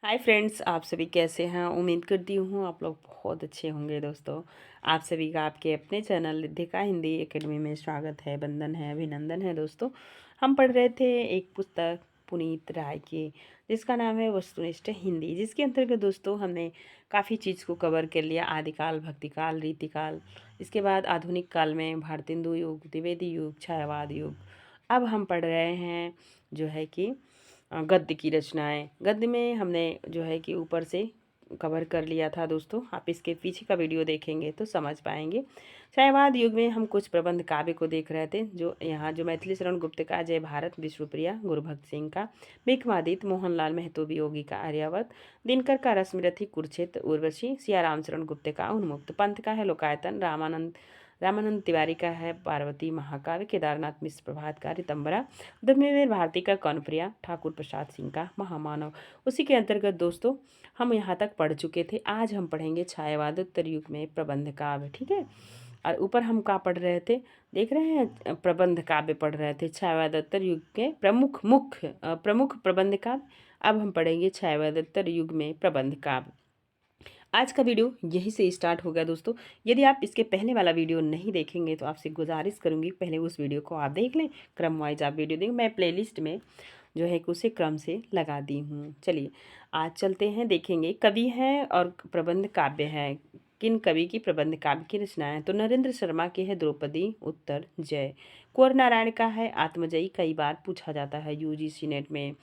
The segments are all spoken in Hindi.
हाय फ्रेंड्स, आप सभी कैसे हैं। उम्मीद करती हूँ आप लोग बहुत अच्छे होंगे। दोस्तों, आप सभी का आपके अपने चैनल रिद्धिका हिंदी एकेडमी में स्वागत है, वंदन है, अभिनंदन है। दोस्तों, हम पढ़ रहे थे एक पुस्तक पुनीत राय की, जिसका नाम है वस्तुनिष्ठ हिंदी, जिसके अंतर्गत दोस्तों हमने काफ़ी चीज़ को कवर कर लिया। आदिकाल, भक्तिकाल, रीतिकाल, इसके बाद आधुनिक काल में भारतेंदु युग, द्विवेदी युग, छायावाद युग। अब हम पढ़ रहे हैं जो है कि गद्य की रचनाएं। गद्य में हमने जो है कि ऊपर से कवर कर लिया था। दोस्तों, आप इसके पीछे का वीडियो देखेंगे तो समझ पाएंगे। शैवाद युग में हम कुछ प्रबंध काव्य को देख रहे थे, जो यहाँ जो मैथिली शरण गुप्त का जय भारत, विष्णुप्रिया गुरुभक्त सिंह का विक्रमादित्य, मोहनलाल महतो वियोगी का आर्यावर्त, दिनकर का रश्मिरथी, कुरुक्षेत्र, उर्वशी, सियाराम शरण गुप्त का उन्मुक्त, पंत का है लोकायतन, रामानंद तिवारी का है पार्वती महाकाव्य, केदारनाथ मिश्र प्रभात का ऋतंबरा, दमयंती भारती का कौनप्रिया, ठाकुर प्रसाद सिंह का महामानव। उसी के अंतर्गत दोस्तों हम यहाँ तक पढ़ चुके थे। आज हम पढ़ेंगे छायावादोत्तर युग में प्रबंध काव्य। ठीक है, और ऊपर हम क्या पढ़ रहे थे, देख रहे हैं, प्रबंध काव्य पढ़ रहे थे। छायावादोत्तर युग के प्रमुख प्रबंध काव्य। अब हम पढ़ेंगे छायावादोत्तर युग में प्रबंध काव्य। आज का वीडियो यहीं से स्टार्ट हो गया। दोस्तों, यदि आप इसके पहले वाला वीडियो नहीं देखेंगे तो आपसे गुजारिश करूंगी पहले उस वीडियो को आप देख लें। क्रम वाइज आप वीडियो देखें, मैं प्लेलिस्ट में जो है कि उसे क्रम से लगा दी हूँ। चलिए आज चलते हैं, देखेंगे कवि हैं और प्रबंध काव्य हैं। किन कवि की प्रबंध काव्य की रचनाएं? तो नरेंद्र शर्मा की है द्रौपदी उत्तर जय। कुंवर नारायण का है आत्मजयी, कई बार पूछा जाता है यूजीसी नेट में।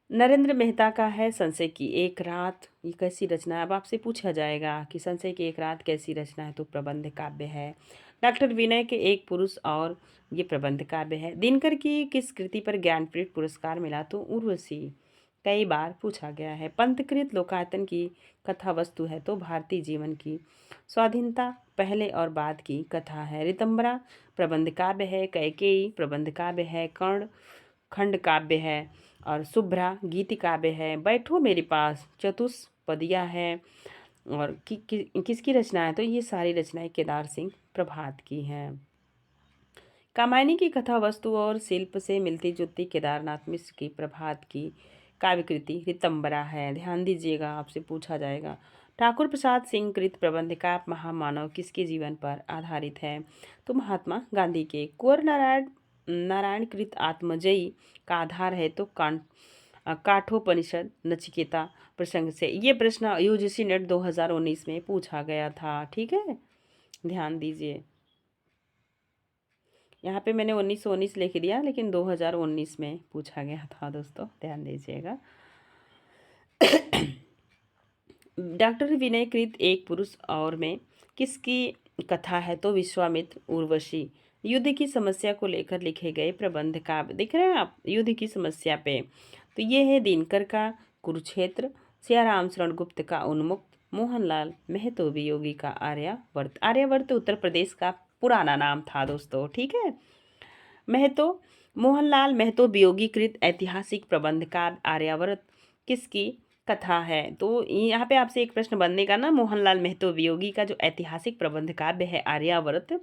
नरेंद्र मेहता का है संशय की एक रात, ये कैसी रचना है? अब आपसे पूछा जाएगा कि संशय की एक रात कैसी रचना है, तो प्रबंध काव्य है। डॉक्टर विनय के एक पुरुष और, ये प्रबंध काव्य है। दिनकर की किस कृति पर ज्ञानपीठ पुरस्कार मिला? तो उर्वशी, कई बार पूछा गया है। पंतकृत लोकायतन की कथा वस्तु है? तो भारतीय जीवन की स्वाधीनता पहले और बाद की कथा है। ऋतंबरा प्रबंध काव्य है। कैकेयी प्रबंध काव्य है। कर्ण खंड काव्य है। और शुभ्रा गीति काव्य है। बैठो मेरे पास चतुष्पदिया है। और किसकी रचना है? तो ये सारी रचनाएं केदार सिंह प्रभात की हैं। कामायनी की कथा वस्तु और शिल्प से मिलती जुलती केदारनाथ मिश्र की प्रभात की काव्य कृति ऋतंबरा है। ध्यान दीजिएगा, आपसे पूछा जाएगा। ठाकुर प्रसाद सिंह कृत प्रबंध का महामानव किसके जीवन पर आधारित है? तो महात्मा गांधी के। कुंवर नारायण कृत आत्मजयी का आधार है? तो काठोपनिषद नचिकेता प्रसंग से। ये प्रश्न यूजीसी नेट 2019 में पूछा गया था। ठीक है, ध्यान दीजिए। यहाँ पे मैंने 1919 लिख दिया, लेकिन 2019 में पूछा गया था। दोस्तों, ध्यान दीजिएगा। डॉक्टर विनय कृत एक पुरुष और में किसकी कथा है? तो विश्वामित्र, उर्वशी। युद्ध की समस्या को लेकर लिखे गए प्रबंध काव्य, देख रहे हैं आप, युद्ध की समस्या पे। तो ये है दिनकर का कुरुक्षेत्र, सियाराम शरण गुप्त का उन्मुक्त, मोहनलाल महतो वियोगी का आर्यावर्त। आर्यावर्त उत्तर प्रदेश का पुराना नाम था दोस्तों। ठीक है, महतो मोहनलाल महतो वियोगी कृत ऐतिहासिक प्रबंध काव्य आर्यावर्त किसकी कथा है? तो यहाँ पे आपसे एक प्रश्न बनने का ना, मोहनलाल महतो वियोगी का जो ऐतिहासिक प्रबंध काव्य है आर्यावर्त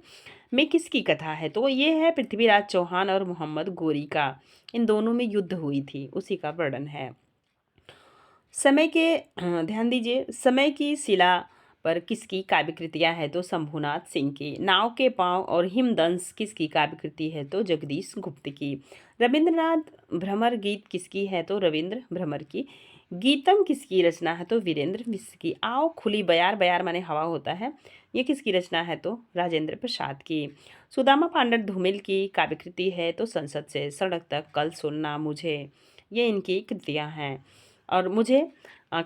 में किसकी कथा है? तो ये है पृथ्वीराज चौहान और मोहम्मद गोरी का। इन दोनों में युद्ध हुई थी, उसी का वर्णन है। समय के ध्यान दीजिए, समय की शिला पर किसकी काव्य कृतियाँ है? तो शंभुनाथ सिंह की। नाव के पांव और हिमदंश किसकी काव्य कृति है? तो जगदीश गुप्त की। रविंद्रनाथ भ्रमर गीत किसकी है? तो रविंद्र भ्रमर की। गीतम किसकी रचना है? तो वीरेंद्र मिश्र की। आओ खुली बयार, बयार माने हवा होता है, ये किसकी रचना है? तो राजेंद्र प्रसाद की। सुदामा पांडत धूमिल की काव्य कृति है? तो संसद से सड़क तक, कल सुनना मुझे, ये इनकी कृतियाँ हैं। और मुझे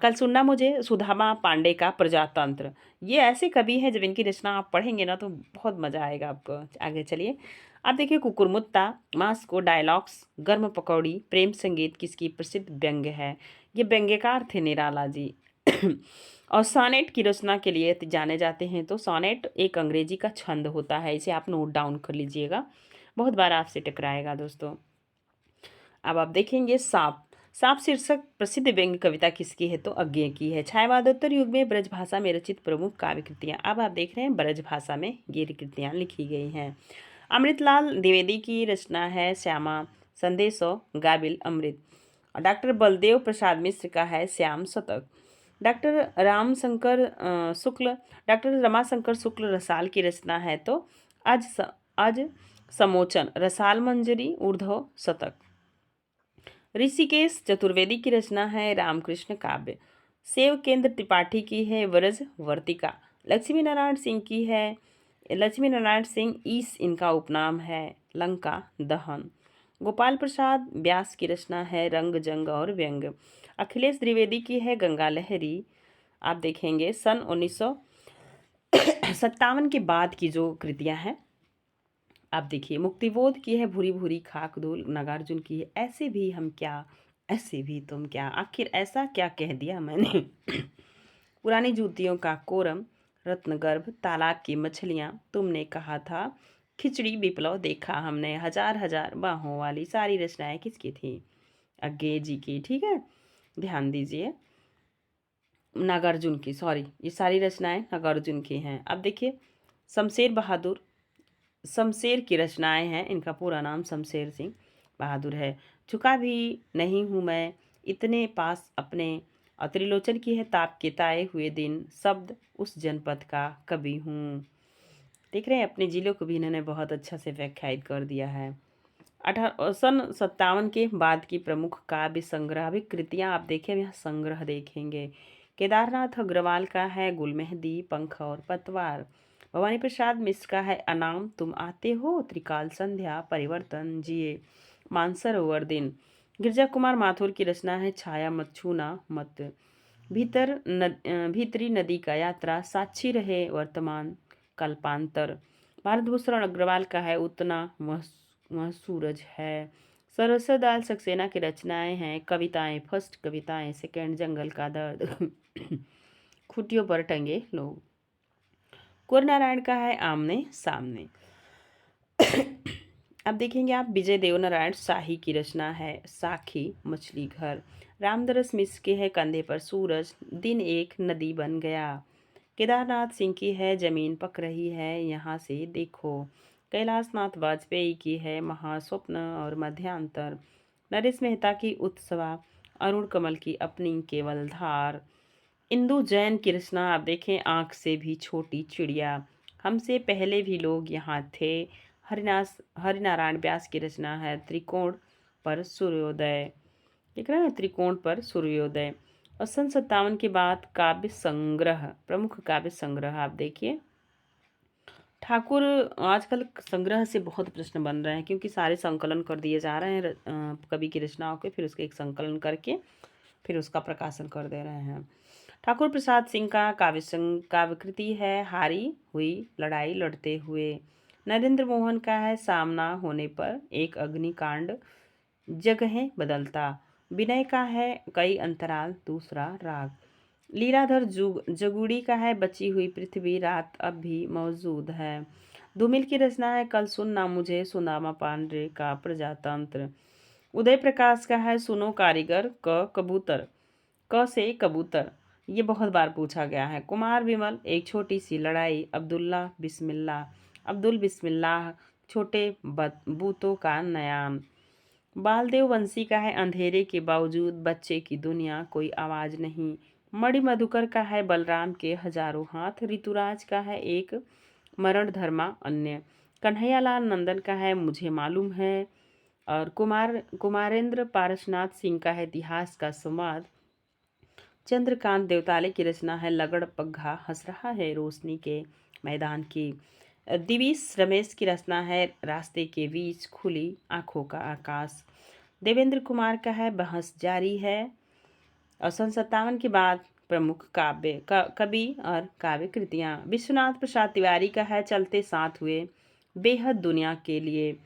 कल सुनना मुझे, सुदामा पांडे का प्रजातंत्र। ये ऐसे कवि हैं जब इनकी रचना आप पढ़ेंगे ना तो बहुत मज़ा आएगा आपको। आगे चलिए, आप देखिए, कुकुरमुत्ता, मास्को डायलॉग्स, गर्म पकौड़ी, प्रेम संगीत किसकी प्रसिद्ध व्यंग्य है? ये व्यंग्यकार थे निराला जी। और सोनेट की रचना के लिए जाने जाते हैं। तो सोनेट एक अंग्रेजी का छंद होता है, इसे आप नोट डाउन कर लीजिएगा, बहुत बार आपसे टकराएगा दोस्तों। अब आप देखेंगे सांप। सांप शीर्षक प्रसिद्ध व्यंग्य कविता किसकी है? तो अज्ञे की है। छायावादोत्तर युग में ब्रज भाषा में रचित प्रमुख काव्य कृतियाँ। अब आप देख रहे हैं ब्रज भाषा में ये कृतियाँ लिखी गई हैं। अमृतलाल द्विवेदी की रचना है श्यामा संदेशो गाबिल अमृत। और डॉक्टर बलदेव प्रसाद मिश्र का है श्याम शतक। डॉक्टर रमाशंकर शुक्ल रसाल की रचना है तो आज समोचन रसाल मंजरी ऊर्ध्व शतक। ऋषिकेश चतुर्वेदी की रचना है रामकृष्ण काव्य। सेव केंद्र त्रिपाठी की है व्रज वर्तिका। लक्ष्मी नारायण सिंह ईस इनका उपनाम है लंका दहन। गोपाल प्रसाद व्यास की रचना है रंग जंग और व्यंग। अखिलेश द्विवेदी की है गंगा लहरी। आप देखेंगे सन 1957 के बाद की जो कृतियां हैं, आप देखिए मुक्तिबोध की है भूरी भूरी खाक धूल। नागार्जुन की है ऐसे भी हम क्या, ऐसे भी तुम क्या, आखिर ऐसा क्या कह दिया मैंने। पुरानी जूतियों का कोरम, रत्नगर्भ तालाब की मछलियाँ, तुमने कहा था खिचड़ी विप्लव देखा हमने, हजार हजार बाहों वाली, सारी रचनाएं किसकी थी? अज्ञे जी की। ठीक है, ध्यान दीजिए, नागार्जुन की, सॉरी, ये सारी रचनाएं नागार्जुन की हैं। अब देखिए शमशेर की रचनाएं हैं, इनका पूरा नाम शमशेर सिंह बहादुर है। झुका भी नहीं हूँ मैं इतने पास अपने। और त्रिलोचन की है ताप के ताए हुए दिन, शब्द उस जनपद का कवि हूँ। देख रहे हैं, अपने जिलों को भी इन्होंने बहुत अच्छा से व्याख्यायित कर दिया है। सन 57 के बाद की प्रमुख काव्य संग्रह भी कृतियाँ आप देखें, यहाँ संग्रह देखेंगे। केदारनाथ अग्रवाल का है गुलमेहदी, पंख और पतवार। भवानी प्रसाद मिश्र का है अनाम, तुम आते हो, त्रिकाल संध्या, परिवर्तन, जिए, मानसरोवर दिन। गिरजा कुमार माथुर की रचना है छाया मत छूना मत। भीतरी नदी का यात्रा, साक्षी रहे वर्तमान कल्पांतर। भारतभूषण अग्रवाल का है उतना वह सूरज है। सरसदाल सक्सेना की रचनाएं हैं कविताएं, फर्स्ट कविताएं, सेकंड जंगल का दर्द, खुटियों पर टंगे लोग। कुंवर नारायण का है आमने सामने। अब देखेंगे आप विजय देवनारायण शाही की रचना है साखी मछली घर। रामदरस मिश्र के है कंधे पर सूरज, दिन एक नदी बन गया। केदारनाथ सिंह की है जमीन पक रही है यहाँ से देखो। कैलाशनाथ वाजपेयी की है महास्वप्न और मध्यांतर। नरेश मेहता की उत्सवा, अरुण कमल की अपनी केवल धार। इंदु जैन की रचना आप देखें आँख से भी छोटी चिड़िया। हमसे पहले भी लोग यहाँ थे। हरिनारायण व्यास की रचना है त्रिकोण पर सूर्योदय। देख रहे हैं, त्रिकोण पर सूर्योदय। और सन 57 के बाद काव्य संग्रह, प्रमुख काव्य संग्रह आप देखिए ठाकुर। आजकल संग्रह से बहुत प्रश्न बन रहे हैं क्योंकि सारे संकलन कर दिए जा रहे हैं कवि की रचनाओं के, फिर उसके एक संकलन करके फिर उसका प्रकाशन कर दे रहे हैं। ठाकुर प्रसाद सिंह का काव्य कृति है हारी हुई लड़ाई लड़ते हुए। नरेंद्र मोहन का है सामना होने पर एक अग्निकांड, जगहें बदलता। विनय का है कई अंतराल दूसरा राग। लीलाधर जगुड़ी का है बची हुई पृथ्वी, रात अब भी मौजूद है। धूमिल की रचना है कल सुनना मुझे, सुदामा पांडे का प्रजातंत्र। उदय प्रकाश का है सुनो कारीगर, कबूतर, क से कबूतर, ये बहुत बार पूछा गया है। कुमार विमल एक छोटी सी लड़ाई। अब्दुल बिस्मिल्लाह छोटे बूतों का नयाम। बालदेव वंशी का है अंधेरे के बावजूद बच्चे की दुनिया, कोई आवाज नहीं। मणि मधुकर का है बलराम के हजारों हाथ। ऋतुराज का है एक मरण धर्मा अन्य। कन्हैयालाल नंदन का है मुझे मालूम है। और कुमारेंद्र पारसनाथ सिंह का है इतिहास का संवाद। चंद्रकांत देवताले की रचना है लगड़ पग्घा, हंस रहा है रोशनी के मैदान की। दिवीश रमेश की रचना है रास्ते के बीच खुली आंखों का आकाश। देवेंद्र कुमार का है बहस जारी है। और सन 57 के बाद प्रमुख कवि और काव्य कृतियाँ। विश्वनाथ प्रसाद तिवारी का है चलते साथ हुए, बेहद दुनिया के लिए।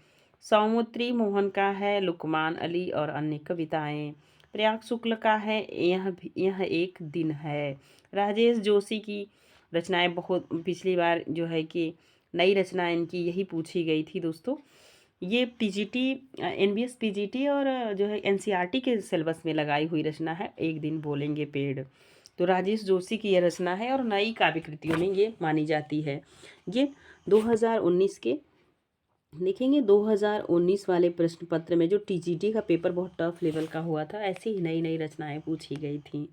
सौमित्री मोहन का है लुकमान अली और अन्य कविताएं। प्रयाग शुक्ल का है यह एक दिन है। राजेश जोशी की रचनाएं बहुत, पिछली बार जो है कि नई रचना इनकी यही पूछी गई थी दोस्तों। ये पीजीटी, एनबीएस पीजीटी और जो है एनसीईआरटी के सिलेबस में लगाई हुई रचना है एक दिन बोलेंगे पेड़। तो राजेश जोशी की यह रचना है और नई काव्य कृतियों में ये मानी जाती है। ये 2019 के देखेंगे 2019 वाले प्रश्न पत्र में जो टीजीटी का पेपर बहुत टफ लेवल का हुआ था, ऐसी ही नई नई रचनाएं पूछी गई थी।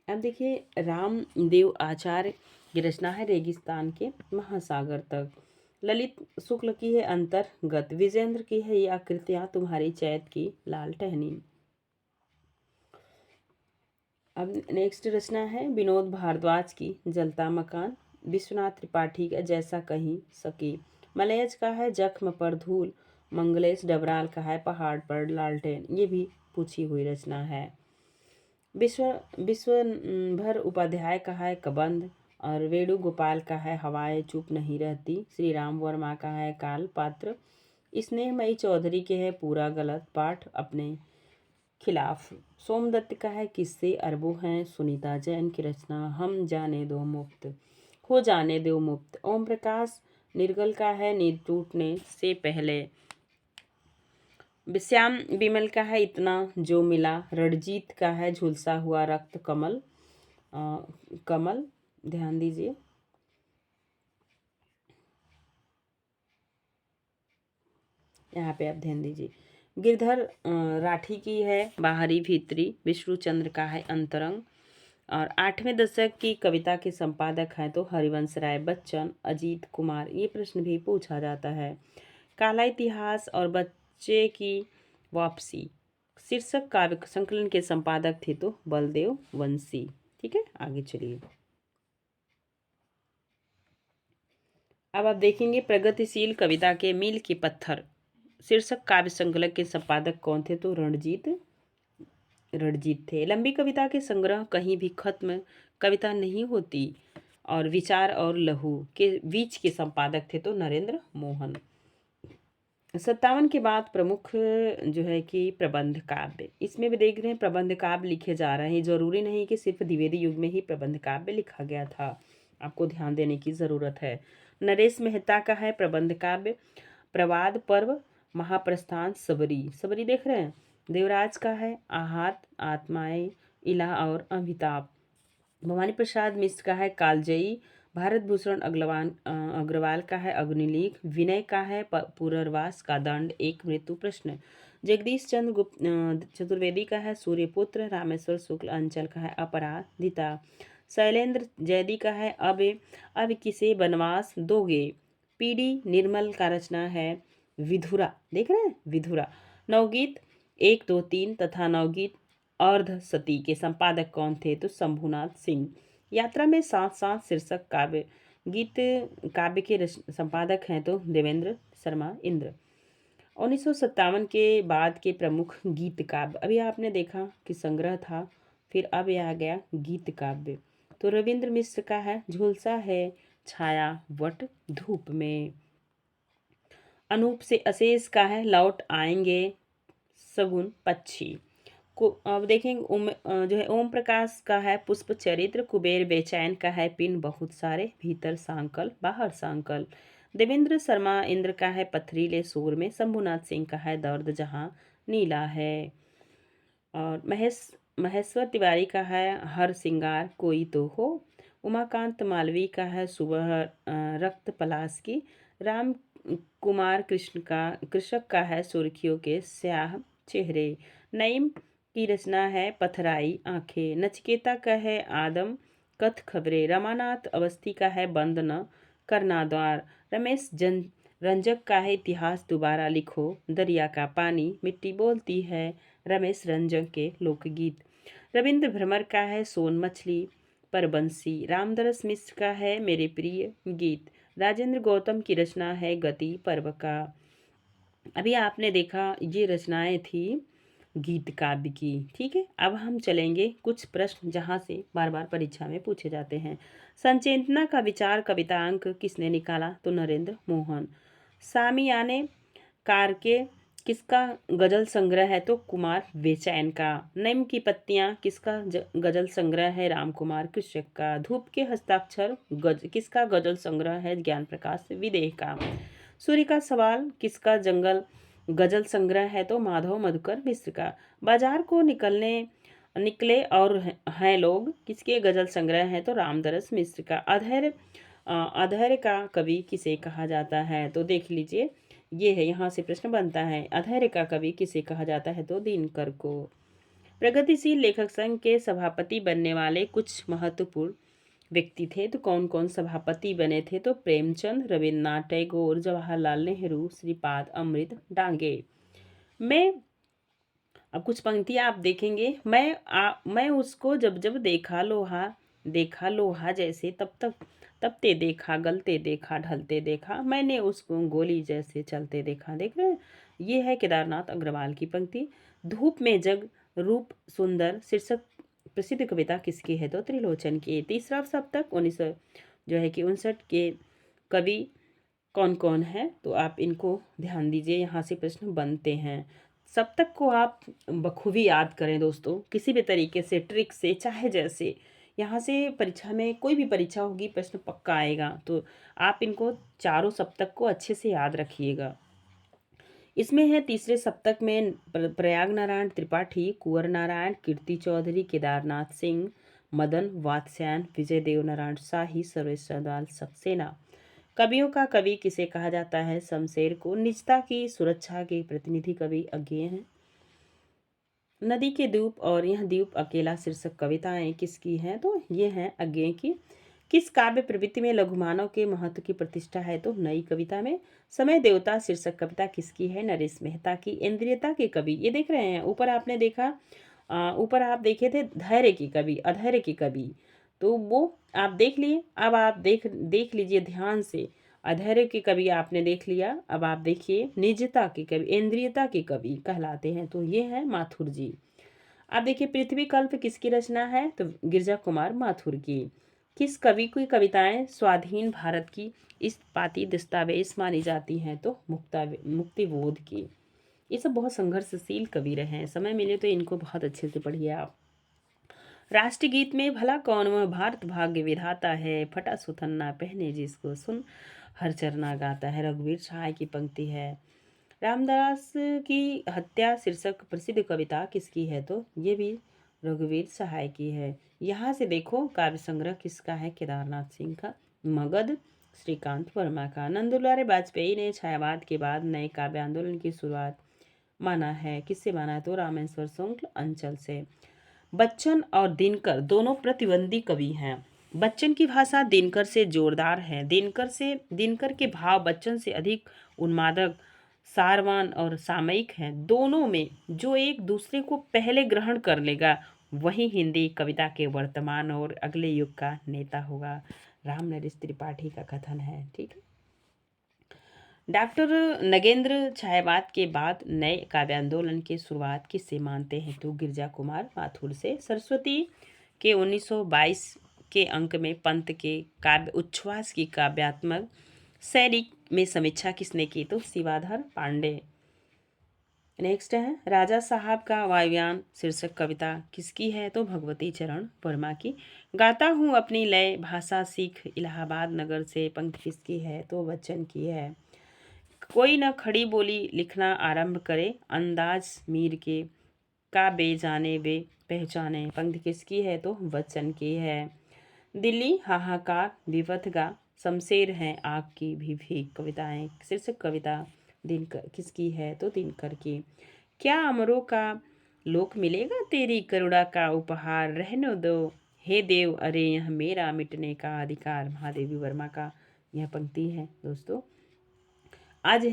अब देखिए रामदेव आचार्य की रचना है रेगिस्तान के महासागर तक। ललित शुक्ल की है अंतर्गत। विजेंद्र की है ये आकृतियां तुम्हारी चैत की लाल टहनी। अब नेक्स्ट रचना है विनोद भारद्वाज की जलता मकान। विश्वनाथ त्रिपाठी का जैसा कहीं सकी। मलयज का है जख्म पर धूल। मंगलेश डबराल का है पहाड़ पर लालटेन। ये भी पूछी हुई रचना है। विश्व विश्वभर उपाध्याय का है कबंध। और वेणुगोपाल का है हवाएं चुप नहीं रहती। श्री राम वर्मा का है काल पात्र। स्नेहमयी चौधरी के है पूरा गलत पाठ अपने खिलाफ। सोमदत्त का है किस्से अरबों हैं। सुनीता जैन की रचना हम जाने दो मुक्त हो जाने दो मुक्त। ओम प्रकाश निर्गल का है नींद टूटने से पहले। श्याम बिमल का है इतना जो मिला। रणजीत का है झुलसा हुआ रक्त कमल। कमल ध्यान दीजिए। यहाँ पे आप ध्यान दीजिए। गिरधर राठी की है बाहरी भीतरी। विष्णु चंद्र का है अंतरंग। और 8वें दशक की कविता के संपादक हैं तो हरिवंश राय बच्चन, अजीत कुमार। ये प्रश्न भी पूछा जाता है। काला इतिहास और बच्चे की वापसी शीर्षक काव्य संकलन के संपादक थे तो बलदेव वंशी। ठीक है, आगे चलिए। अब आप देखेंगे प्रगतिशील कविता के मील के पत्थर शीर्षक काव्य संकलक के संपादक कौन थे तो रणजीत थे। लंबी कविता के संग्रह कहीं भी खत्म कविता नहीं होती और विचार और लहू के बीच के संपादक थे तो नरेंद्र मोहन। 57 के बाद प्रमुख जो है कि प्रबंध काव्य, इसमें भी देख रहे हैं प्रबंध काव्य लिखे जा रहे हैं। जरूरी नहीं कि सिर्फ द्विवेदी युग में ही प्रबंध काव्य लिखा गया था, आपको ध्यान देने की जरूरत है। नरेश मेहता का है प्रबंध काव्य प्रवाद पर्व महाप्रस्थान सबरी। सबरी देख रहे हैं। देवराज का है आहत आत्माएं इला और अमिताभ। भवानी प्रसाद मिश्र का है कालजयी। भारत भूषण अग्रवाल का है अग्निलीक। विनय का है पुनर्वास का दंड एक मृत्यु प्रश्न। जगदीश चंद्र चतुर्वेदी का है सूर्यपुत्र। रामेश्वर शुक्ल अंचल का है अपराधिता। शैलेंद्र जैदी का है अब किसे बनवास दोगे। पीडी निर्मल का रचना है विधुरा। देख रहे हैं विधुरा। नवगीत 1, 2, 3 तथा नवगीत अर्ध सती के संपादक कौन थे तो शंभुनाथ सिंह। यात्रा में साथ साथ शीर्षक काव्य गीत काव्य के संपादक हैं तो देवेंद्र शर्मा इंद्र। 1957 के बाद के प्रमुख गीत काव्य, अभी आपने देखा कि संग्रह था, फिर अब यह आ गया गीत काव्य। तो रविंद्र मिश्र का है झुलसा है छाया वट धूप में। अनूप से अशेष का है लौट आएंगे सगुन पक्षी को। अब देखेंगे जो है ओम प्रकाश का है पुष्प चरित्र। कुबेर बेचैन का है पिन बहुत सारे भीतर सांकल बाहर सांकल। देवेंद्र शर्मा इंद्र का है पथरीले सूर में। शंभुनाथ सिंह का है दर्द जहां नीला है। और महेश्वर तिवारी का है हर सिंगार कोई तो हो। उमाकांत मालवी का है सुबह रक्त पलाश की। राम कुमार कृषक का है सुर्खियों के स्याह चेहरे। नईम की रचना है पथराई आंखें। नचिकेता का है आदम कथ खबरें। रमानाथ अवस्थी का है बंद न करना द्वार। रमेश रंजक का है इतिहास दोबारा लिखो। दरिया का पानी मिट्टी बोलती है रमेश रंजक के लोकगीत। रविंद्र भ्रमर का है सोन मछली पर बंसी। रामदरस मिश्र का है मेरे प्रिय गीत। राजेंद्र गौतम की रचना है गति पर्व का। अभी आपने देखा ये रचनाएं थी गीत काव्य की। ठीक है, अब हम चलेंगे कुछ प्रश्न जहाँ से बार बार परीक्षा में पूछे जाते हैं। संचेतना का विचार कविता अंक किसने निकाला तो नरेंद्र मोहन। सामियाने कार के किसका गजल संग्रह है तो कुमार बेचैन का। नईम की पत्तियां किसका गजल संग्रह है राम कुमार कृषक का। धूप के हस्ताक्षर किसका गजल संग्रह है ज्ञान प्रकाश विदेह का। सूर्य का सवाल किसका जंगल गजल संग्रह है तो माधव मधुकर मिश्र का। बाजार को निकले और हैं लोग किसके गजल संग्रह है तो रामदरस मिश्र का। अधैर्य अधैर्य का कवि किसे कहा जाता है? तो देख लीजिए, ये है, यहाँ से प्रश्न बनता है, अधैर्य का कवि किसे कहा जाता है? तो दिनकर को। प्रगतिशील लेखक संघ के सभापति बनने वाले कुछ महत्वपूर्ण व्यक्ति थे, तो कौन कौन सभापति बने थे? तो प्रेमचंद, रविन्द्रनाथ टैगोर, जवाहरलाल नेहरू, श्रीपाद अमृत डांगे। मैं अब कुछ पंक्तियाँ आप देखेंगे, मैं उसको जब जब देखा लोहा जैसे, तब ते देखा, गलते देखा, ढलते देखा, मैंने उसको गोली जैसे चलते देखा। देख रहे हैं, ये है केदारनाथ अग्रवाल की पंक्ति। धूप में जग रूप सुंदर शीर्षक प्रसिद्ध कविता किसकी है? तो त्रिलोचन की। तीसरा सप्तक 1959 के कवि कौन कौन है? तो आप इनको ध्यान दीजिए, यहाँ से प्रश्न बनते हैं। सप्तक को आप बखूबी याद करें दोस्तों, किसी भी तरीके से, ट्रिक से, चाहे जैसे। यहाँ से परीक्षा में, कोई भी परीक्षा होगी, प्रश्न पक्का आएगा, तो आप इनको चारों सप्तक को अच्छे से याद रखिएगा। इसमें है तीसरे सप्तक में प्रयाग नारायण त्रिपाठी, कुंवर नारायण, कीर्ति चौधरी, केदारनाथ सिंह, मदन वात्स्यायन, विजय देव नारायण शाही, सर्वेश चंद्राल सक्सेना। कवियों का कवि किसे कहा जाता है? शमशेर को। निजता की सुरक्षा के प्रतिनिधि कवि अज्ञेय हैं। नदी के द्वीप और यह द्वीप अकेला शीर्षक कविताएं किसकी हैं? तो ये हैं अज्ञेय की। किस काव्य प्रवृत्ति में लघु मानव के महत्व की प्रतिष्ठा है? तो नई कविता में। समय देवता शीर्षक कविता किसकी है? नरेश मेहता की। इंद्रियता के कवि, ये देख रहे हैं, ऊपर आपने देखा, ऊपर आप देखे थे धैर्य की कवि, अधैर्य की कवि, तो वो आप देख लिए। अब आप देख लीजिए ध्यान से, अधैर्य के कवि आपने देख लिया। अब आप देखिए, निजता के कवि, इंद्रियता के कवि कहलाते हैं, तो ये है माथुर जी। आप देखिए, पृथ्वी कल्प किसकी रचना है? तो गिरजा कुमार माथुर की। किस कवि की कविताएं स्वाधीन भारत की इस्पाती दस्तावेज मानी जाती हैं? तो मुक्तिबोध की। ये सब बहुत संघर्षशील कवि रहे हैं, समय मिले तो इनको बहुत अच्छे से पढ़िए आप। राष्ट्रगीत में भला कौन वह भारत भाग्य विधाता है, फटा सुथन्ना पहने जिसको सुन हर चरना गाता है। रघुवीर सहाय की पंक्ति है। रामदास की हत्या शीर्षक प्रसिद्ध कविता किसकी है? तो ये भी रघुवीर सहाय की है। यहाँ से देखो, काव्य संग्रह किसका है? केदारनाथ सिंह का। मगध श्रीकांत वर्मा का। नंदुलारे वाजपेयी ने छायावाद के बाद नए काव्य आंदोलन की शुरुआत माना है, किससे माना है? तो रामेश्वर शुक्ल अंचल से। बच्चन और दिनकर दोनों प्रतिद्वंदी कवि हैं। बच्चन की भाषा दिनकर से जोरदार है। दिनकर के भाव बच्चन से अधिक उन्मादक, सारवान और सामयिक हैं। दोनों में जो एक दूसरे को पहले ग्रहण कर लेगा, वही हिंदी कविता के वर्तमान और अगले युग का नेता होगा। राम नरेश त्रिपाठी का कथन है। ठीक है। डॉक्टर नगेंद्र छायावाद के बाद नए काव्य आंदोलन की शुरुआत किससे मानते हैं? तो गिरजा कुमार माथुर से। सरस्वती के 1922 के अंक में पंत के काव्य उच्छ्वास की काव्यात्मक शैली में समीक्षा किसने की? तो शिवाधर पांडे। नेक्स्ट है, राजा साहब का वायुयान शीर्षक कविता किसकी है? तो भगवती चरण वर्मा की। गाता हूँ अपनी लय भाषा सीख इलाहाबाद नगर से, पंक्ति किसकी है? तो बच्चन की है। कोई न खड़ी बोली लिखना आरंभ करे, अंदाज मीर के का बेजाने वे पहचाने, पंक्ति किसकी है? तो बच्चन की है। दिल्ली हाहाकार विपथ गा, शमशेर है आग की भी भीख, कविताएं शीर्षक कविता दिनकर किसकी है? तो दिनकर की। क्या अमरों का लोक मिलेगा तेरी करुणा का उपहार, रहने दो हे देव अरे यह मेरा मिटने का अधिकार, महादेवी वर्मा का यह पंक्ति है दोस्तों। आज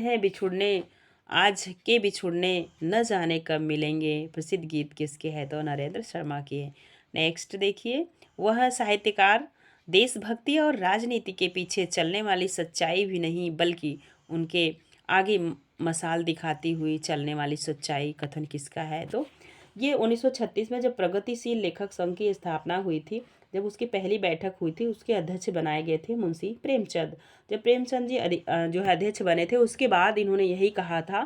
के बिछुड़ने न जाने कब मिलेंगे, प्रसिद्ध गीत किसके है? तो नरेंद्र शर्मा की है। नेक्स्ट देखिए, वह साहित्यकार देशभक्ति और राजनीति के पीछे चलने वाली सच्चाई भी नहीं, बल्कि उनके आगे मसाल दिखाती हुई चलने वाली सच्चाई, कथन किसका है? तो ये 1936 में जब प्रगतिशील लेखक संघ की स्थापना हुई थी, जब उसकी पहली बैठक हुई थी, उसके अध्यक्ष बनाए गए थे मुंशी प्रेमचंद। जब प्रेमचंद जी जो है अध्यक्ष बने थे, उसके बाद इन्होंने यही कहा था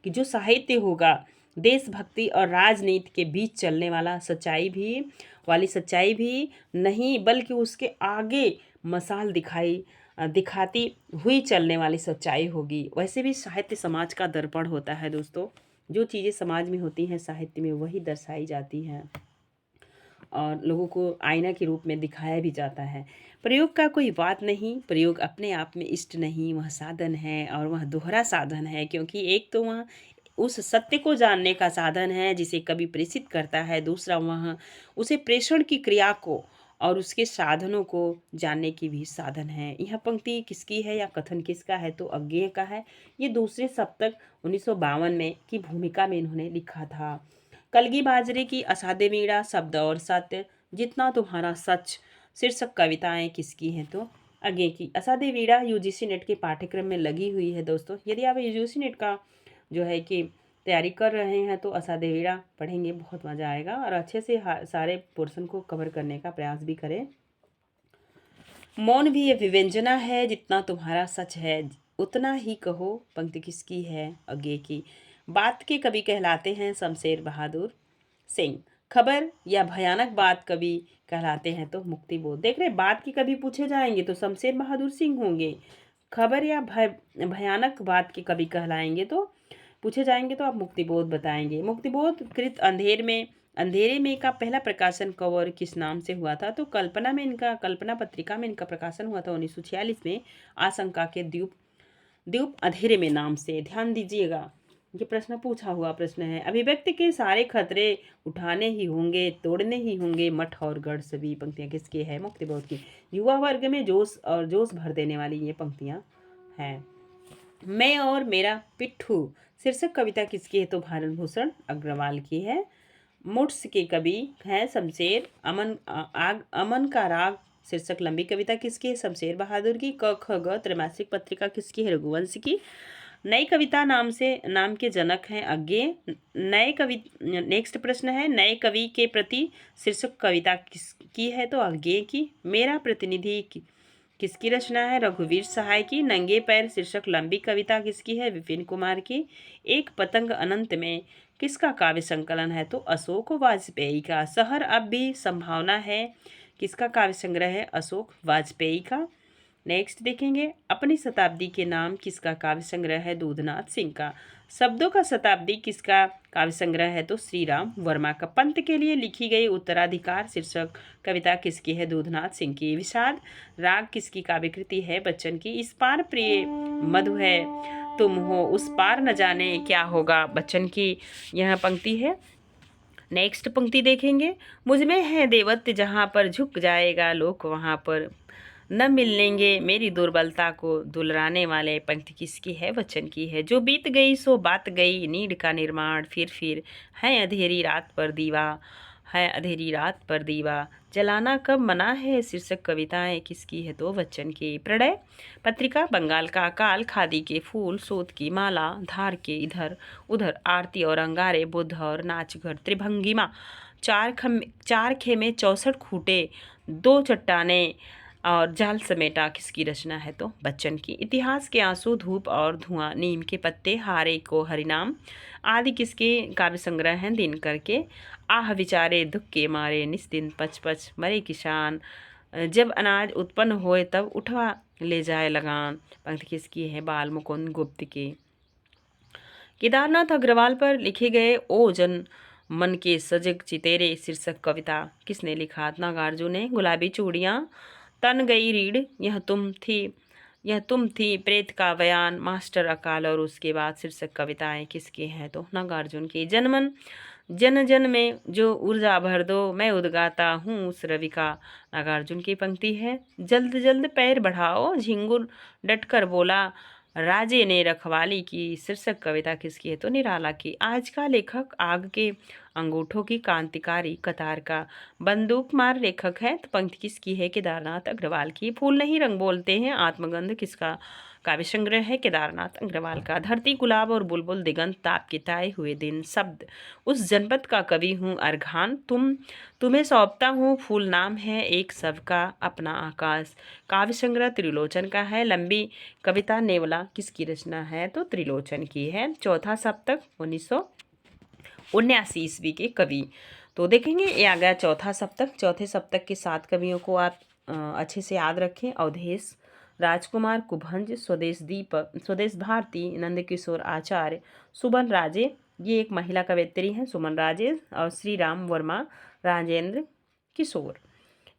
कि जो साहित्य होगा देशभक्ति और राजनीति के बीच चलने वाला सच्चाई भी नहीं, बल्कि उसके आगे मसाल दिखाती हुई चलने वाली सच्चाई होगी। वैसे भी साहित्य समाज का दर्पण होता है दोस्तों, जो चीज़ें समाज में होती हैं साहित्य में वही दर्शाई जाती हैं। और लोगों को आईना के रूप में दिखाया भी जाता है। प्रयोग का कोई बात नहीं, प्रयोग अपने आप में इष्ट नहीं, वह साधन है और वह दोहरा साधन है, क्योंकि एक तो वह उस सत्य को जानने का साधन है जिसे कवि प्रेषित करता है, दूसरा वह उसे प्रेषण की क्रिया को और उसके साधनों को जानने की भी साधन है। यह पंक्ति किसकी है या कथन किसका है? तो अज्ञेय का है। ये दूसरे सप्तक 1952 में की भूमिका में इन्होंने लिखा था। कलगी बाजरे की असाध्य वीणा, शब्द और सत्य, जितना तुम्हारा सच शीर्षक कविताएं किसकी हैं? तो अज्ञेय की। असाध्य वीणा यूजीसी नेट के पाठ्यक्रम में लगी हुई है दोस्तों। यदि आप यूजीसी नेट का जो है कि तैयारी कर रहे हैं तो असाध्य वीणा पढ़ेंगे, बहुत मज़ा आएगा और अच्छे से सारे पोर्शन को कवर करने का प्रयास भी करें। मौन भी ये विव्यंजना है, जितना तुम्हारा सच है उतना ही कहो, पंक्ति किसकी है? अज्ञेय की। बात के कवि कहलाते हैं शमशेर बहादुर सिंह। खबर या भयानक बात कवि कहलाते हैं तो मुक्ति बोध। देख रहे, बात के कवि पूछे जाएंगे तो शमशेर बहादुर सिंह होंगे। खबर या भयानक बात के कवि कहलाएंगे तो पूछे जाएंगे तो आप मुक्तिबोध बताएंगे। मुक्तिबोध कृत अंधेरे में का पहला प्रकाशन कब और किस नाम से हुआ था? तो कल्पना पत्रिका में इनका प्रकाशन हुआ था 1946 में, आशंका के द्वीप द्वीप अंधेरे में नाम से। ध्यान दीजिएगा, ये प्रश्न पूछा हुआ प्रश्न है। अभिव्यक्ति के सारे खतरे उठाने ही होंगे, तोड़ने ही होंगे मठ और गढ़ सभी, पंक्तियां किसकी है? मुक्तिबोध की। युवा वर्ग में जोश भर देने वाली ये पंक्तियां हैं। मैं और मेरा पिट्ठू शीर्षक कविता किसकी है? तो भारत भूषण अग्रवाल की है। मुट्स के कवि हैं शमशेर। अमन का राग शीर्षक लंबी कविता किसकी है? शमशेर बहादुर की। क ख ग त्रैमासिक पत्रिका किसकी है? रघुवंश की। नई कविता नाम के जनक हैं अज्ञेय। नए कवि नेक्स्ट प्रश्न है, नए कवि के प्रति शीर्षक कविता किसकी है? तो अज्ञेय की। मेरा प्रतिनिधि किसकी रचना है? रघुवीर सहाय की। नंगे पैर शीर्षक लंबी कविता किसकी है? विपिन कुमार की। एक पतंग अनंत में किसका काव्य संकलन है? तो अशोक वाजपेयी का। शहर अब भी संभावना है किसका काव्य संग्रह है? अशोक वाजपेयी का। नेक्स्ट देखेंगे, अपनी शताब्दी के नाम किसका काव्य संग्रह है? दूधनाथ सिंह का। शब्दों का शताब्दी किसका काव्य संग्रह है? तो श्री राम वर्मा का। पंत के लिए लिखी गई उत्तराधिकार शीर्षक कविता किसकी है? दूधनाथ सिंह की। विषाद राग किसकी काव्य कृति है? बच्चन की। इस पार प्रिय मधु है तुम हो, उस पार न जाने क्या होगा, बच्चन की यह पंक्ति है। नेक्स्ट पंक्ति देखेंगे, मुझ में है देवत्व जहाँ पर झुक जाएगा लोक वहाँ पर न मिलेंगे मेरी दुर्बलता को दुलराने वाले, पंक्ति किसकी है? बच्चन की है। जो बीत गई सो बात गई, नीड का निर्माण फिर है अंधेरी रात पर दीवा, है अंधेरी रात पर दीवा, जलाना कब मना है, शीर्षक कविताएं किसकी है? तो बच्चन की। प्रणय पत्रिका, बंगाल का अकाल, खादी के फूल, सूत की माला, धार के इधर उधर, आरती और अंगारे, बुद्ध और नाचघर, त्रिभंगिमा, चार खेमे 64 खूटे, दो चट्टाने और जाल समेटा किसकी रचना है? तो बच्चन की। इतिहास के आंसू, धूप और धुआं, नीम के पत्ते, हारे को हरिनाम आदि किसके काव्य संग्रह हैं? दिनकर के। आह विचारे दुख के मारे निस्दिन पच मरे किसान, जब अनाज उत्पन्न होए तब उठवा ले जाए लगान, पंक्ति किसकी है? बाल मुकुंद गुप्त की। केदारनाथ अग्रवाल पर लिखे गए ओ जन मन के सजग चितेरे शीर्षक कविता किसने लिखा? नागार्जुन ने। गुलाबी चूड़ियाँ तन गई रीढ़, यह तुम थी प्रेत का बयान, मास्टर अकाल और उसके बाद शीर्षक कविताएं किसकी हैं? तो नागार्जुन की। जनमन जन जन में जो ऊर्जा भर दो, मैं उद्गाता हूँ उस रवि का, नागार्जुन की पंक्ति है। जल्द जल्द पैर बढ़ाओ, झिंगुर डटकर बोला, राजे ने रखवाली की, शीर्षक कविता किसकी है? तो निराला की। आज का लेखक आग के अंगूठों की क्रांतिकारी कतार का बंदूक मार लेखक है, तो पंक्ति किसकी है? केदारनाथ अग्रवाल की। फूल नहीं रंग बोलते हैं, आत्मगंध किसका काव्य संग्रह है? केदारनाथ अग्रवाल का। धरती गुलाब और बुलबुल दिगंत, ताप के ताए हुए दिन, शब्द उस जनपद का कवि हूँ अरघान, तुम्हें सौंपता हूँ फूल नाम है एक सबका अपना आकाश, काव्य संग्रह त्रिलोचन का है। लंबी कविता नेवला किसकी रचना है? तो त्रिलोचन की है। चौथा सप्तक 1979 ईस्वी के कवि। तो देखेंगे ये आ गया चौथा सप्तक। चौथे सप्तक के 7 कवियों को आप अच्छे से याद रखें। अवधेश, राजकुमार कुभंज, स्वदेश भारती, नंदकिशोर आचार्य, सुमन राजे, ये एक महिला कवयित्री हैं सुमन राजे, और श्री राम वर्मा, राजेंद्र किशोर।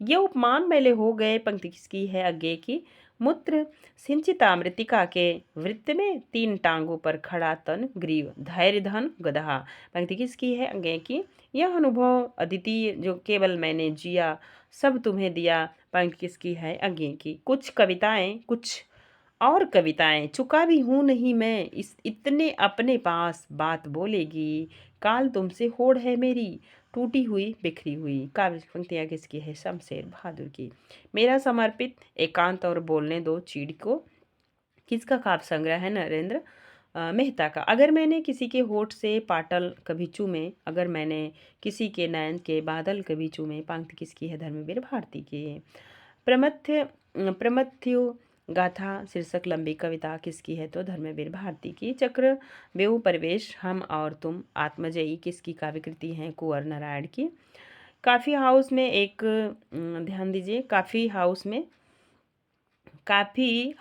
ये उपमान मैले हो गए पंक्ति किसकी है? अज्ञे की। मूत्र सिंचिता मृतिका के वृत्त में, तीन टांगों पर खड़ा तन ग्रीव, धैर्य धन गदहा। पंक्ति किसकी है? अज्ञे की। यह अनुभव अद्वितीय जो केवल मैंने जिया, सब तुम्हें दिया। पंक्ति किसकी है? अज्ञे की। कुछ कविताएं, कुछ और कविताएं चुका भी हूं नहीं मैं, इस इतने अपने पास बात बोलेगी, काल तुमसे होड़ है मेरी, टूटी हुई बिखरी हुई। काव्य पंक्तियाँ किसकी है? शमशेर बहादुर की। मेरा समर्पित एकांत और बोलने दो चीड़ को, किसका काव्य संग्रह है? नरेंद्र मेहता का। अगर मैंने किसी के होठ से पाटल कभी चूमे, अगर मैंने किसी के नयन के बादल कभी चूमे। पंक्ति किसकी है? धर्मवीर भारती की। प्रमथ्य प्रमथ्यु गाथा शीर्षक लंबी कविता किसकी है? तो धर्मवीर भारती की। चक्र बेहू परिवेश हम और तुम आत्मजयी किसकी काव्यकृति है? कुंवर नारायण की। काफ़ी हाउस में एक ध्यान दीजिए, काफ़ी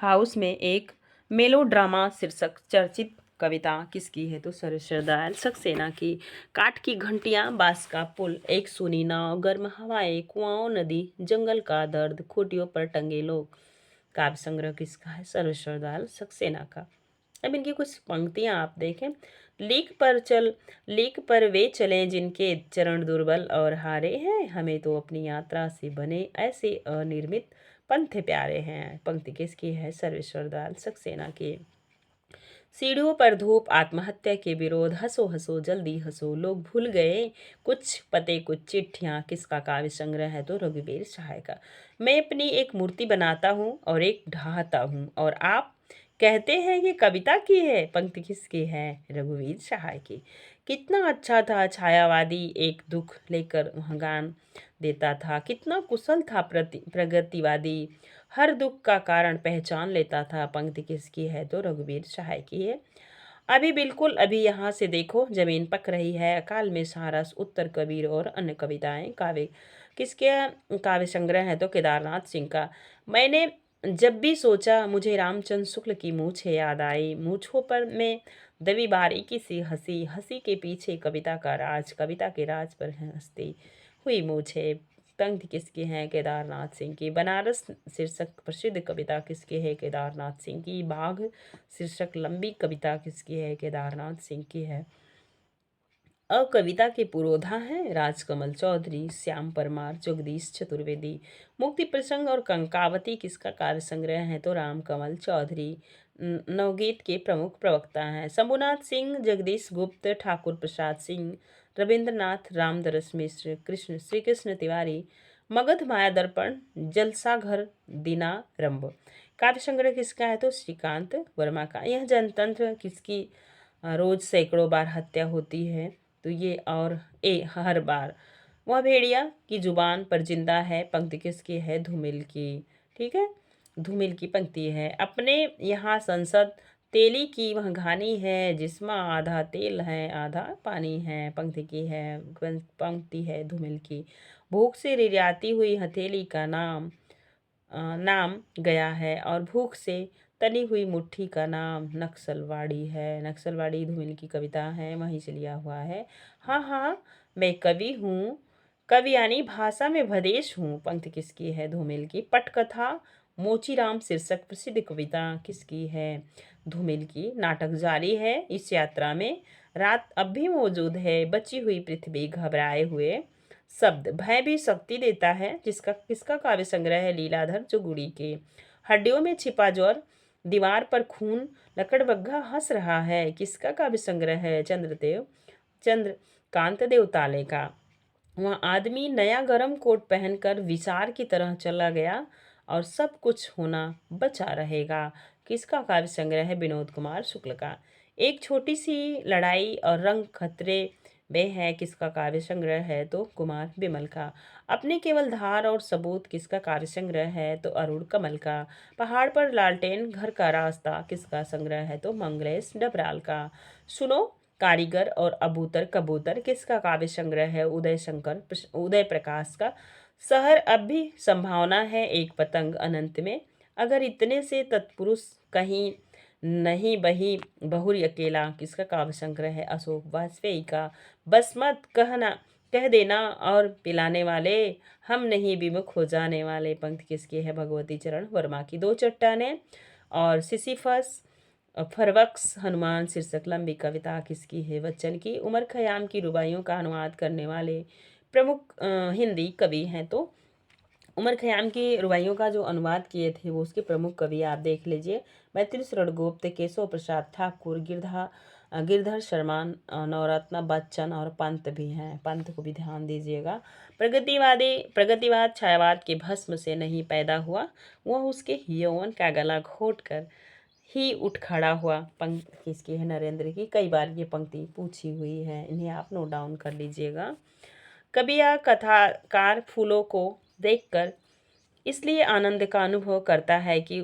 हाउस में एक मेलोड्रामा शीर्षक चर्चित कविता किसकी है? तो सरस्वती दयाल सक्सेना की। काठ की घंटियां, बांस का पुल, एक सूनी नाव, गर्म हवाएं, कुआओं नदी, जंगल का दर्द, खूंटियों पर टंगे लोग। काव्य संग्रह किसका है? सर्वेश्वर दयाल सक्सेना का। अब इनकी कुछ पंक्तियां आप देखें। लीक पर वे चले जिनके चरण दुर्बल और हारे हैं, हमें तो अपनी यात्रा से बने ऐसे अनिर्मित पंथ प्यारे हैं। पंक्ति किसकी है? सर्वेश्वर दयाल सक्सेना की। सीढ़ियों पर धूप, आत्महत्या के विरोध, हंसो हंसो जल्दी हंसो, लोग भूल गए कुछ पते कुछ चिट्ठियां किसका काव्य संग्रह है? तो रघुवीर सहाय का। मैं अपनी एक मूर्ति बनाता हूँ और एक ढाहता हूँ, और आप कहते हैं ये कविता की है। पंक्ति किसकी है? रघुवीर सहाय की। कितना अच्छा था छायावादी, एक दुख लेकर वह गान देता था, कितना कुशल था प्रगतिवादी, हर दुख का कारण पहचान लेता था। पंक्ति किसकी है? तो रघुवीर सहाय की है। अभी यहाँ से देखो जमीन पक रही है, अकाल में सारस, उत्तर कबीर और अन्य कविताएं। काव्य किसके काव्य संग्रह है? तो केदारनाथ सिंह का। मैंने जब भी सोचा मुझे रामचंद्र शुक्ल की मूछें याद आई, मूछों पर मैं दबी बारीकी सी हंसी, हंसी के पीछे कविता का राज, कविता के राज पर हंसती हुई मूछें। पंक्ति किसकी है? केदारनाथ सिंह की। बनारस शीर्षक प्रसिद्ध कविता किसकी है? केदारनाथ सिंह की। बाघ शीर्षक लंबी कविता किसकी है? केदारनाथ सिंह की है। कविता के पुरोधा हैं राजकमल चौधरी, श्याम परमार, जगदीश चतुर्वेदी। मुक्ति प्रसंग और कंकावती किसका कार्य संग्रह है? तो रामकमल चौधरी। नवगीत के प्रमुख प्रवक्ता हैं शंभुनाथ सिंह, जगदीश गुप्त, ठाकुर प्रसाद सिंह, रविंद्रनाथ, रामदरस मिश्र, श्री कृष्ण तिवारी। मगध माया दर्पण, जलसाघर, दीनारंभ। काव्य संग्रह किसका है? तो श्रीकांत वर्मा का। यह जनतंत्र किसकी रोज सैकड़ों बार हत्या होती है? तो ये और हर बार। वह भेड़िया की जुबान पर जिंदा है। पंक्ति किसकी है? धूमिल की। ठीक है, धूमिल की पंक्ति है। अपने यहाँ संसद तेली की वह घानी है, जिसमें आधा तेल है आधा पानी है। पंक्ति की है, पंक्ति है धूमिल की। भूख से रिरियाती हुई हथेली का नाम गया है, और भूख से तनी हुई मुट्ठी का नाम नक्सलवाड़ी है। नक्सलवाड़ी धूमिल की कविता है, वहीं से लिया हुआ है। हाँ हाँ मैं कवि हूँ, कवि यानी भाषा में भदेश हूँ। पंक्ति किसकी है? धूमिल की। पटकथा मोचीराम शीर्षक प्रसिद्ध कविता किसकी है? धूमिल की। नाटक जारी है इस यात्रा में, रात अब भी मौजूद है, बची हुई पृथ्वी, घबराए हुए शब्द, भय भी शक्ति देता है जिसका किसका काव्य संग्रह है? लीलाधर जोगुड़ी के। हड्डियों में छिपा ज्वर, दीवार पर खून, लकड़बग्घा हंस रहा है, किसका काव्य संग्रह है? चंद्रकांत देवताले का। वह आदमी नया गरम कोट पहनकर विचार की तरह चला गया, और सब कुछ होना बचा रहेगा। किसका काव्य संग्रह है? विनोद कुमार शुक्ल का। एक छोटी सी लड़ाई और रंग खतरे में है, किसका काव्य संग्रह है? तो कुमार विमल का। अपने केवल धार और सबूत किसका काव्य संग्रह है? तो अरुण कमल का। पहाड़ पर लालटेन, घर का रास्ता किसका संग्रह है? तो मंगलेश डबराल का। सुनो कारीगर और अबूतर कबूतर किसका काव्य संग्रह है? उदय प्रकाश का। शहर अब भी संभावना है एक पतंग अनंत में, अगर इतने से तत्पुरुष कहीं नहीं बही बहुरी अकेला किसका काव्य संग्रह है? अशोक वाजपेयी का। बस मत कहना कह देना और पिलाने वाले, हम नहीं विमुख हो जाने वाले। पंक्ति किसकी है? भगवती चरण वर्मा की। दो चट्टानें और सिसिफस, फरवक्स, हनुमान शीर्षक लंबी कविता किसकी है? बच्चन की। उमर खयाम की रुबाइयों का अनुवाद करने वाले प्रमुख हिंदी कवि हैं। तो उमर खयाम की रुबाइयों का जो अनुवाद किए थे वो उसके प्रमुख कवि आप देख लीजिए। मैथिली शरणगुप्त, केशव प्रसाद ठाकुर, गिरधर शर्मा, नवरत्न बच्चन और पंत भी हैं। पंत को भी ध्यान दीजिएगा। प्रगतिवाद छायावाद के भस्म से नहीं पैदा हुआ, वह उसके यौवन का गला घोट कर ही उठ खड़ा हुआ। पंक्ति किसकी है? नरेंद्र की। कई बार ये पंक्ति पूछी हुई है, इन्हें आप नोट डाउन कर लीजिएगा। कवि या कथाकार फूलों को देखकर इसलिए आनंद का अनुभव करता है कि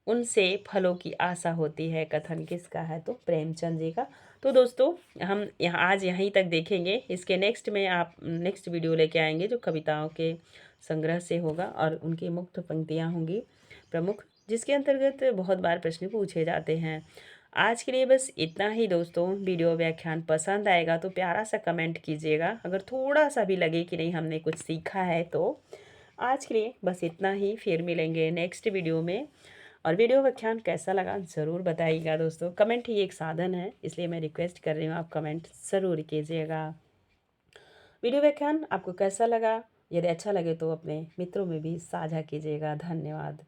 उनसे फलों की आशा होती है। कथन किसका है? तो प्रेमचंद जी का। तो दोस्तों हम यहाँ आज यहीं तक देखेंगे। इसके नेक्स्ट में आप नेक्स्ट वीडियो लेके आएंगे जो कविताओं के संग्रह से होगा और उनकी मुक्त पंक्तियाँ होंगी प्रमुख, जिसके अंतर्गत बहुत बार प्रश्न पूछे जाते हैं। आज के लिए बस इतना ही दोस्तों। वीडियो व्याख्यान पसंद आएगा तो प्यारा सा कमेंट कीजिएगा। अगर थोड़ा सा भी लगे कि नहीं हमने कुछ सीखा है तो आज के लिए बस इतना ही। फिर मिलेंगे नेक्स्ट वीडियो में। और वीडियो व्याख्यान कैसा लगा ज़रूर बताइएगा दोस्तों। कमेंट ही एक साधन है, इसलिए मैं रिक्वेस्ट कर रही हूँ आप कमेंट ज़रूर कीजिएगा। वीडियो व्याख्यान आपको कैसा लगा? यदि अच्छा लगे तो अपने मित्रों में भी साझा कीजिएगा। धन्यवाद।